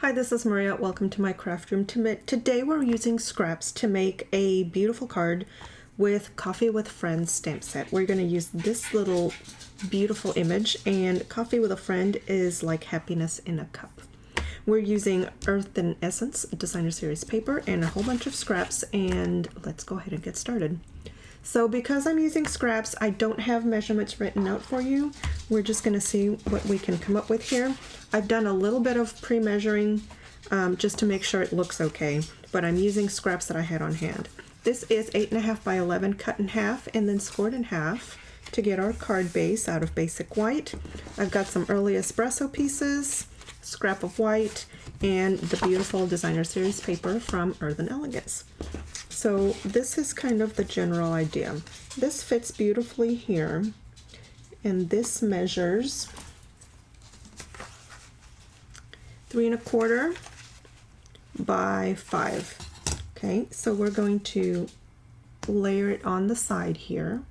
Hi, this is Maria. Welcome to my craft room. Today we're using scraps to make a beautiful card with Coffee with Friends stamp set. We're going to use this little beautiful image, and Coffee with a Friend is like happiness in a cup. We're using Earthen Essence Designer Series paper and a whole bunch of scraps, and let's go ahead and get started. So because I'm using scraps, I don't have measurements written out for you. We're just going to see what we can come up with here. I've done a little bit of pre-measuring just to make sure it looks okay, but I'm using scraps that I had on hand. This is 8.5 by 11 cut in half and then scored in half to get our card base out of basic white. I've got some early espresso pieces, scrap of white, and the beautiful Designer Series paper from Earthen Elegance. So this is kind of the general idea. This fits beautifully here, and this measures 3 1/4 by 5. Okay, so we're going to layer it on the side here.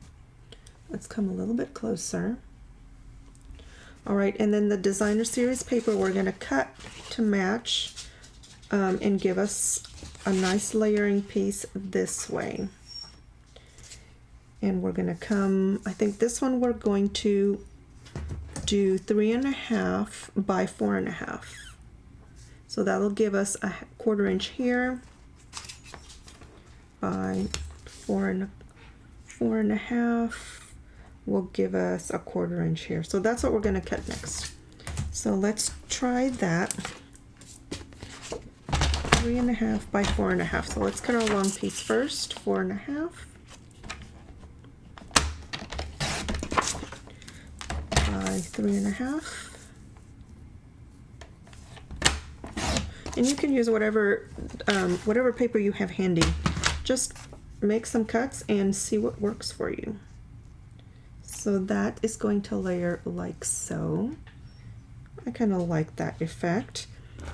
Let's come a little bit closer. All right, and then the Designer Series paper we're going to cut to match and give us a nice layering piece this way. And we're going to come, I think this one we're going to do 3 1/2 by 4 1/2. So that'll give us a 1/4 inch here by 4 1/2 will give us a 1/4 inch here. So that's what we're going to cut next. So let's try that. 3 1/2 by 4 1/2. So let's cut our long piece first. 4 1/2 by 3 1/2. And you can use whatever paper you have handy. Just make some cuts and see what works for you. So that is going to layer like so. I kind of like that effect.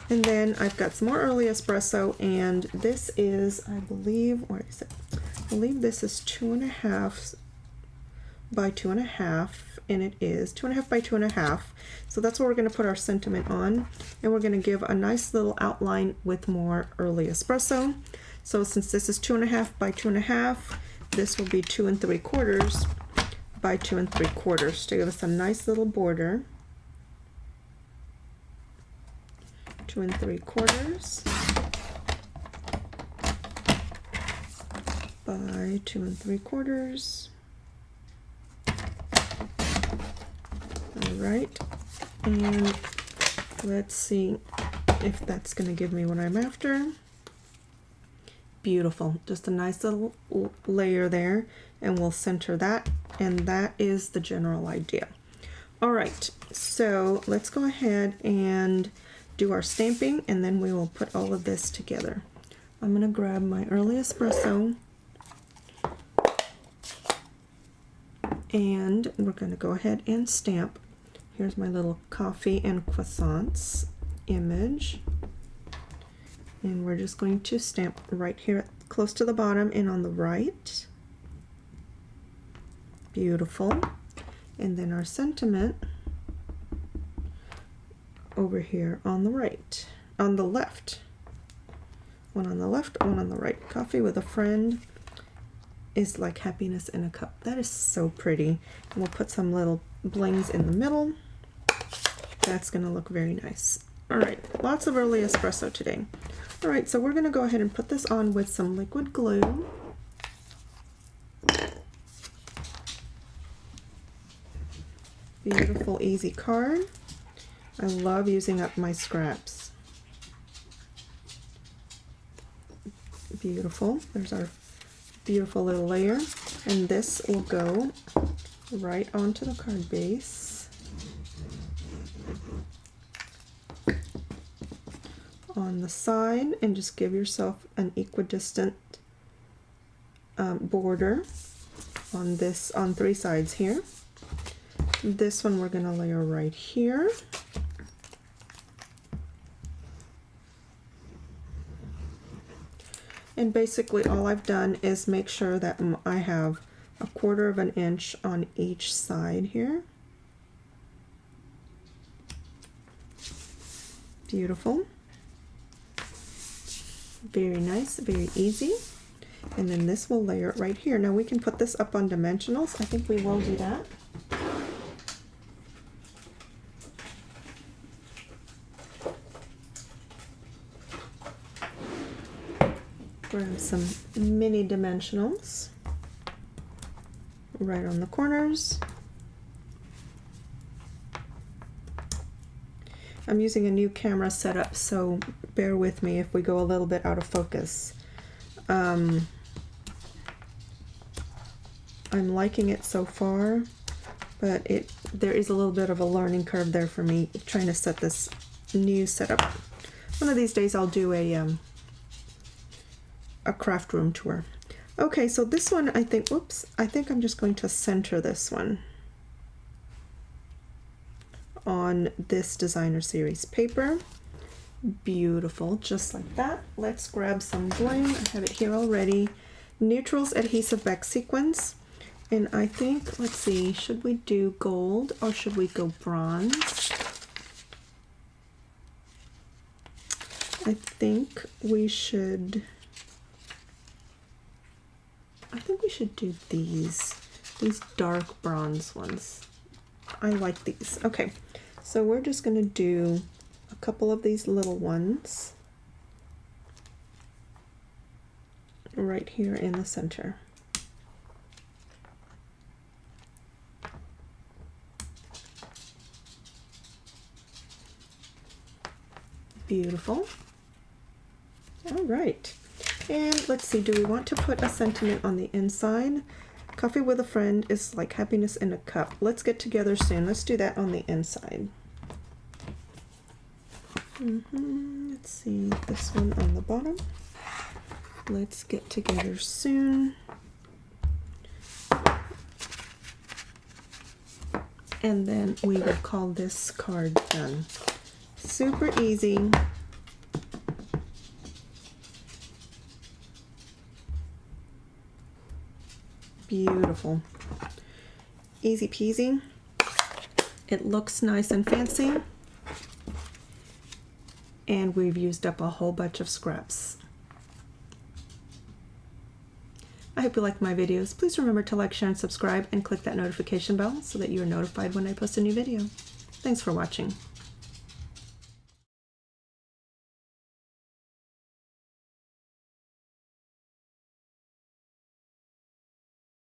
And then I've got some more early espresso, and this is, I believe, where is it? I believe this is 2 1/2 by 2 1/2, and it is 2 1/2 by 2 1/2. So that's where we're going to put our sentiment on, and we're going to give a nice little outline with more early espresso. So since this is 2 1/2 by 2 1/2, this will be 2 3/4 by 2 3/4 to give us a nice little border. 2 3/4 by 2 3/4. All right, and let's see if that's going to give me what I'm after. Beautiful, just a nice little layer there, and we'll center that, and that is the general idea. All right, so let's go ahead and do our stamping, and then we will put all of this together. I'm going to grab my early espresso, and we're going to go ahead and stamp. Here's my little coffee and croissants image, and we're just going to stamp right here close to the bottom and on the right. Beautiful. And then our sentiment over here on the right, on the left. One on the left, one on the right. Coffee with a Friend is like happiness in a cup. That is so pretty. And we'll put some little blings in the middle. That's going to look very nice. All right, lots of early espresso today. All right, so we're going to go ahead and put this on with some liquid glue. Beautiful, easy card. I love using up my scraps. Beautiful. There's our beautiful little layer, and this will go right onto the card base. On the side, and just give yourself an equidistant border on this, on 3 sides here. This one we're going to layer right here. And basically all I've done is make sure that I have a 1/4 inch on each side here. Beautiful. Very nice, very easy. And then this will layer it right here. Now we can put this up on dimensionals. I think we will do that. Grab some mini dimensionals right on the corners. I'm using a new camera setup, so bear with me if we go a little bit out of focus. I'm liking it so far, but there is a little bit of a learning curve there for me trying to set this new setup. One of these days I'll do a craft room tour. Okay, so this one I think, whoops, I think I'm just going to center this one on this designer series paper. Beautiful, just like that. Let's grab some bling. I have it here already. Neutrals Adhesive Back Sequins. And I think, let's see, should we do gold or should we go bronze? I think we should do these dark bronze ones. I like these. Okay, so we're just going to do a couple of these little ones right here in the center. Beautiful. All right. And let's see, do we want to put a sentiment on the inside? Coffee with a friend is like happiness in a cup. Let's get together soon. Let's do that on the inside. Let's see, this one on the bottom. Let's get together soon. And then we will call this card done. Super easy. Beautiful. Easy peasy. It looks nice and fancy. And we've used up a whole bunch of scraps. I hope you like my videos. Please remember to like, share, and subscribe, and click that notification bell so that you are notified when I post a new video. Thanks for watching.